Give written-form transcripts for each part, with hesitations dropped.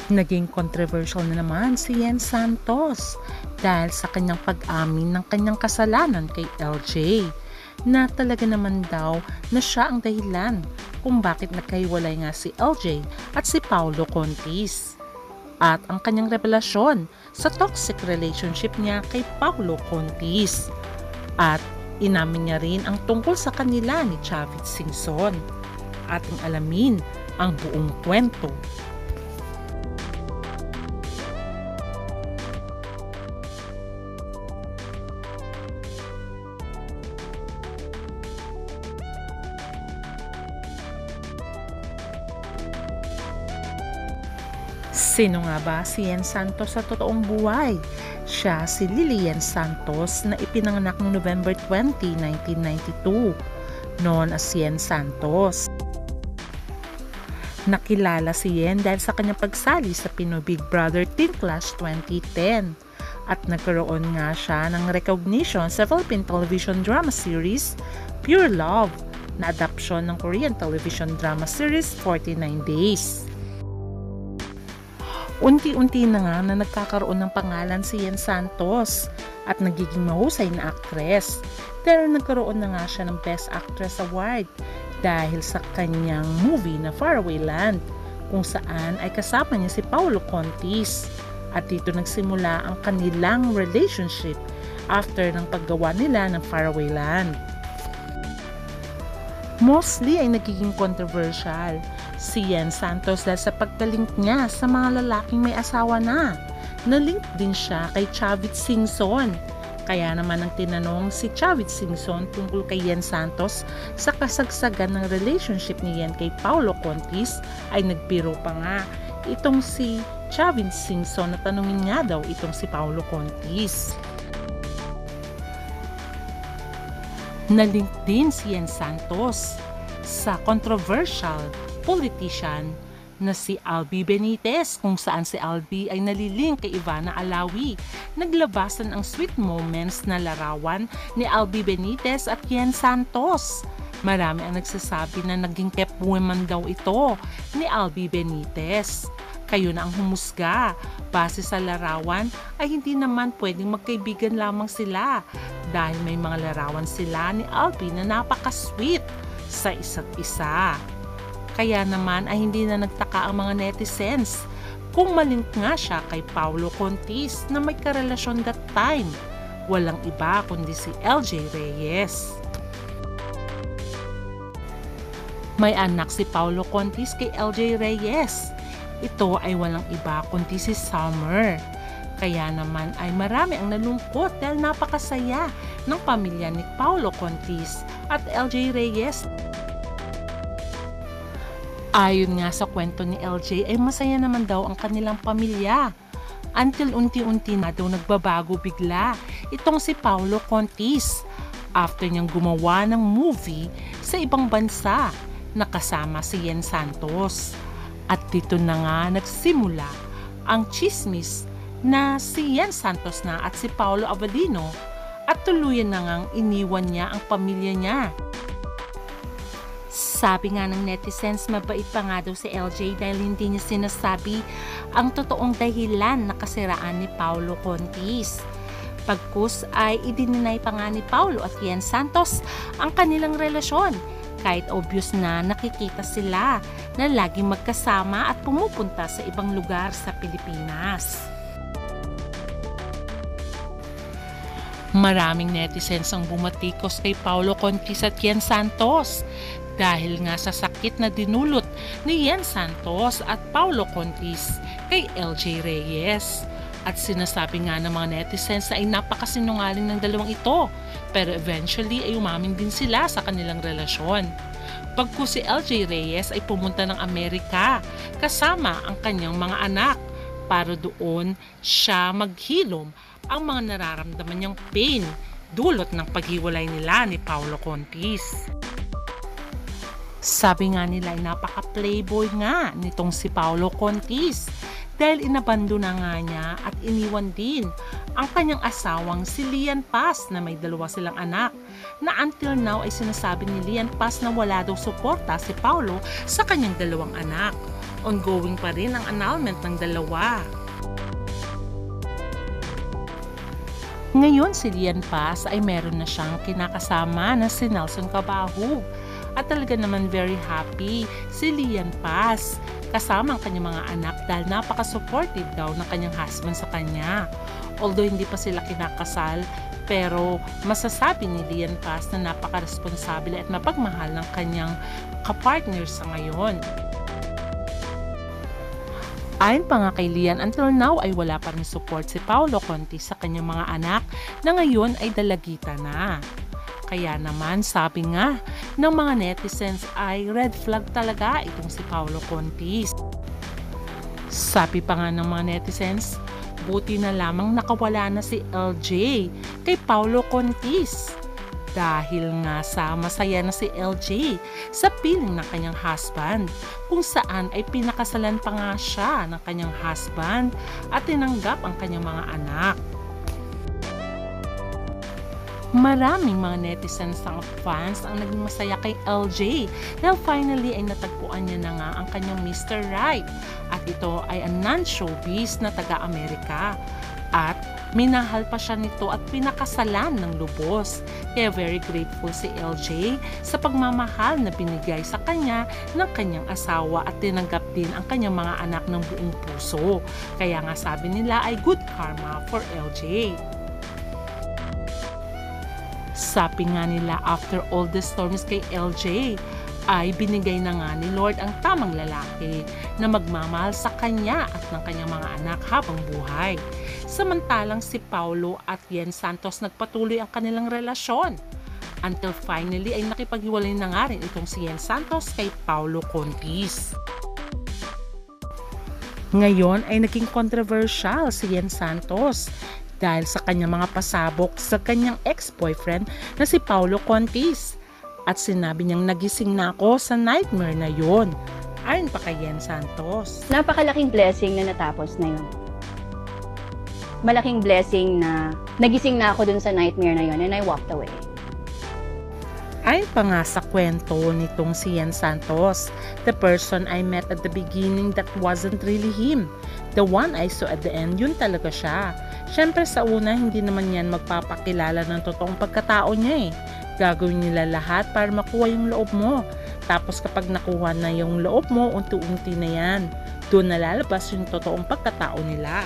Naging controversial na naman si Yen Santos dahil sa kanyang pag-amin ng kanyang kasalanan kay LJ na talaga naman daw na siya ang dahilan kung bakit nagkahiwalay nga si LJ at si Paulo Contis at ang kanyang revelasyon sa toxic relationship niya kay Paulo Contis at inamin niya rin ang tungkol sa kanila ni Chavit Singson. Ating alamin ang buong kwento. Sino nga ba si Yen Santos sa totoong buhay? Siya si Lilian Santos na ipinanganak noong November 20, 1992, known as Yen Santos. Nakilala si Yen dahil sa kanyang pagsali sa Pinoy Big Brother Teen Clash 2010 at nagkaroon nga siya ng recognition sa Philippine television drama series Pure Love na adapsyon ng Korean television drama series 49 Days. Unti-unti na nga na nagkakaroon ng pangalan si Yen Santos at nagiging mahusay na aktres. Pero nagkaroon na nga siya ng Best Actress Award dahil sa kanyang movie na Faraway Land kung saan ay kasama niya si Paulo Contis. At dito nagsimula ang kanilang relationship after ng paggawa nila ng Faraway Land. Mostly ay nagiging controversial si Yen Santos dahil sa pagkalink niya sa mga lalaking may asawa na. Nalink din siya kay Chavit Singson. Kaya naman ang tinanong si Chavit Singson tungkol kay Yen Santos sa kasagsagan ng relationship ni Yen kay Paulo Contis ay nagbiro pa nga itong si Chavit Singson na tanungin nga daw itong si Paulo Contis. Nalink din si Yen Santos sa controversial politician na si Albi Benitez kung saan si Albi ay nalilink kay Ivana Alawi. Naglabasan ang sweet moments na larawan ni Albi Benitez at Yen Santos. Marami ang nagsasabi na naging kept woman daw ito ni Albi Benitez. Kayo na ang humusga. Base sa larawan ay hindi naman pwedeng magkaibigan lamang sila dahil may mga larawan sila ni Albi na napaka-sweet sa isa't isa. Kaya naman ay hindi na nagtaka ang mga netizens kung malink nga siya kay Paulo Contis na may karelasyon that time. Walang iba kundi si LJ Reyes. May anak si Paulo Contis kay LJ Reyes. Ito ay walang iba kundi si Summer. Kaya naman ay marami ang nalungkot dahil napakasaya ng pamilya ni Paulo Contis at LJ Reyes. Ayon nga sa kwento ni LJ ay masaya naman daw ang kanilang pamilya. Until unti-unti na daw nagbabago bigla itong si Paulo Contis after niyang gumawa ng movie sa ibang bansa na kasama si Yen Santos. At dito na nga nagsimula ang chismis na si Yen Santos na at si Paolo Avellino at tuluyan na ngang iniwan niya ang pamilya niya. Sabi nga ng netizens, mabait pa nga daw si LJ dahil hindi niya sinasabi ang totoong dahilan na kasiraan ni Paulo Contis. Pagkus ay idininay pa nga ni Paulo at Yen Santos ang kanilang relasyon. Kahit obvious na nakikita sila na laging magkasama at pumupunta sa ibang lugar sa Pilipinas. Maraming netizens ang bumatikos kay Paulo Contis at Yen Santos dahil nga sa sakit na dinulot ni Yen Santos at Paulo Contis kay LJ Reyes. At sinasabi nga ng mga netizens na ay napakasinungaling ng dalawang ito, pero eventually ay umamin din sila sa kanilang relasyon. Pagku si LJ Reyes ay pumunta ng Amerika kasama ang kanyang mga anak para doon siya maghilom ang mga nararamdaman niyang pain dulot ng paghiwalay nila ni Paulo Contis. Sabi nga nila ay napaka-playboy nga nitong si Paulo Contis dahil inabando na nga niya at iniwan din ang kanyang asawang si Lian Paz na may dalawa silang anak na until now ay sinasabi ni Lian Paz na wala daw suporta si Paulo sa kanyang dalawang anak. ongoing pa rin ang annulment ng dalawa. Ngayon si Lian Paz ay meron na siyang kinakasama na si Nelson Cabahug. At talaga naman very happy si Lian Paz kasama ang kanyang mga anak dahil napaka-supportive daw ng kanyang husband sa kanya. Although hindi pa sila kinakasal, pero masasabi ni Lian Paz na napaka-responsable at mapagmahal ng kanyang kapartner sa ngayon. Ayon pa nga kay Lian, until now ay wala pa rin support si Paolo Contis sa kanyang mga anak na ngayon ay dalagita na. Kaya naman sabi nga ng mga netizens ay red flag talaga itong si Paolo Contis. Sabi pa nga ng mga netizens, buti na lamang nakawala na si LJ kay Paolo Contis. Dahil nga sa masaya na si LJ sa piling ng kanyang husband, kung saan ay pinakasalan pa nga siya ng kanyang husband at tinanggap ang kanyang mga anak. Maraming mga netizens ang fans ang naging masaya kay LJ dahil finally ay natagpuan niya na nga ang kanyang Mr. Right at ito ay ang non-showbiz na taga-Amerika at minahal pa siya nito at pinakasalan ng lubos. Kaya very grateful si LJ sa pagmamahal na binigay sa kanya ng kanyang asawa at tinanggap din ang kanyang mga anak ng buong puso. Kaya nga sabi nila ay good karma for LJ. Sabi nga nila after all the storms kay LJ ay binigay na nga ni Lord ang tamang lalaki na magmamahal sa kanya at ng kanyang mga anak habang buhay. Samantalang si Paulo at Yen Santos nagpatuloy ang kanilang relasyon until finally ay nakipaghiwalay na nga rin itong si Yen Santos kay Paolo Contis. Ngayon ay naging controversial si Yen Santos dahil sa kanyang mga pasabok sa kanyang ex-boyfriend na si Paolo Contis. At sinabi niyang nagising na ako sa nightmare na yon. Ayon pa kay Yen Santos. Napakalaking blessing na natapos na yun. Malaking blessing na nagising na ako dun sa nightmare na yun and I walked away. Ayon pa nga sa kwento nitong si Yen Santos, the person I met at the beginning that wasn't really him. The one I saw at the end, yun talaga siya. Siyempre sa una, hindi naman yan magpapakilala ng totoong pagkatao niya eh. Gagawin nila lahat para makuha yung loob mo. Tapos kapag nakuha na yung loob mo, unti-unti na yan. Doon nalalabas yung totoong pagkatao nila.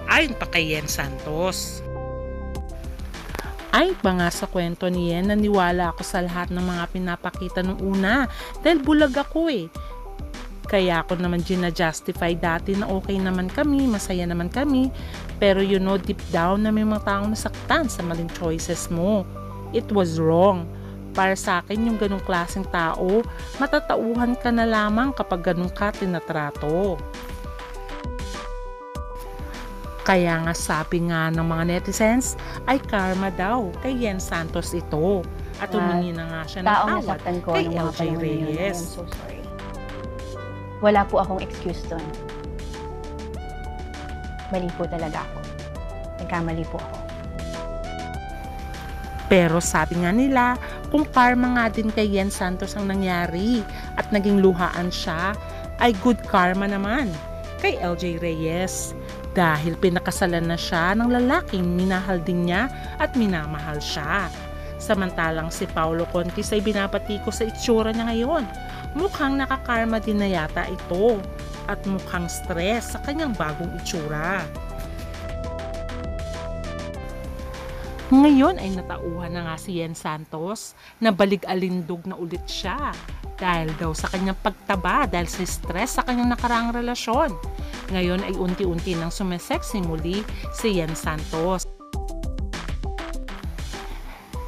Ayon pa kay Yen Santos. Ayon pa nga sa kwento ni Yen, naniwala ako sa lahat ng mga pinapakita nung una dahil bulag ako eh. Kaya ako naman gina-justify dati na okay naman kami, masaya naman kami. Pero you know deep down na may mga taong nasaktan sa maling choices mo. It was wrong. Para sa akin yung ganong klaseng tao, matatauhan ka na lamang kapag ganong ka tinatrato. Kaya nga sabi nga ng mga netizens ay karma daw kay Yen Santos ito. At humingi na nga siya ng tawad kay LJ Reyes. I'm so sorry. Wala po akong excuse doon. Mali po talaga ako. Nagkamali po ako. Pero sabi nga nila, kung karma nga din kay Yen Santos ang nangyari at naging luhaan siya, ay good karma naman kay LJ Reyes. Dahil pinakasalan na siya ng lalaking minahal din niya at minamahal siya. Samantalang si Paolo Contis ay binabati ko sa itsura niya ngayon. Mukhang nakakarma din na yata ito at mukhang stress sa kanyang bagong itsura. Ngayon ay natauhan na nga si Yen Santos na balig-alindog na ulit siya dahil daw sa kanyang pagtaba dahil sa stress sa kanyang nakaraang relasyon. Ngayon ay unti-unti nang sumisexy muli si Yen Santos.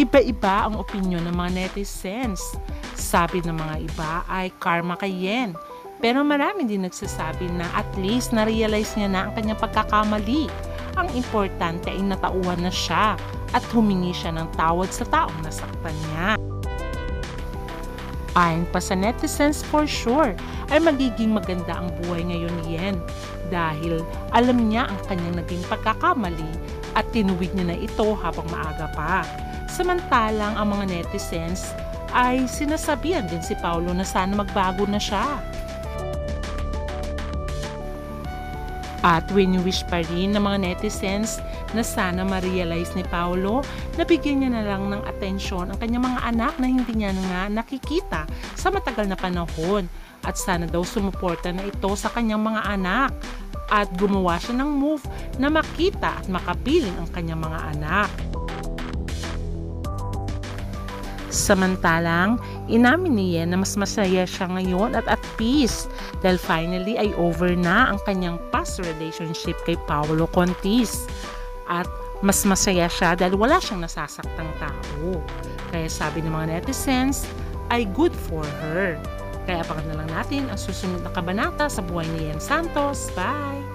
Iba-iba ang opinyon ng mga netizens. Sabi ng mga iba ay karma kay Yen. Pero marami din nagsasabi na at least na-realize niya na ang kanyang pagkakamali. Ang importante ay natauhan na siya at humingi siya ng tawad sa taong nasaktan niya. Ayon pa sa netizens, for sure ay magiging maganda ang buhay ngayon ni Yen dahil alam niya ang kanyang naging pagkakamali at tinuwid niya na ito habang maaga pa. Samantalang ang mga netizens ay sinasabihan din si Paolo na sana magbago na siya. At wini-wish pa rin ng mga netizens na sana ma-realize ni Paolo na bigyan niya na lang ng atensyon ang kanyang mga anak na hindi niya nga nakikita sa matagal na panahon. At sana daw sumuporta na ito sa kanyang mga anak at gumawa siya ng move na makita at makapiling ang kanyang mga anak. Samantalang, inamin ni Yen na mas masaya siya ngayon at at peace dahil finally ay over na ang kanyang past relationship kay Paolo Contis. At mas masaya siya dahil wala siyang nasasaktang tao. Kaya sabi ng mga netizens ay good for her. Kaya abangan na lang natin ang susunod na kabanata sa buhay ni Yen Santos. Bye!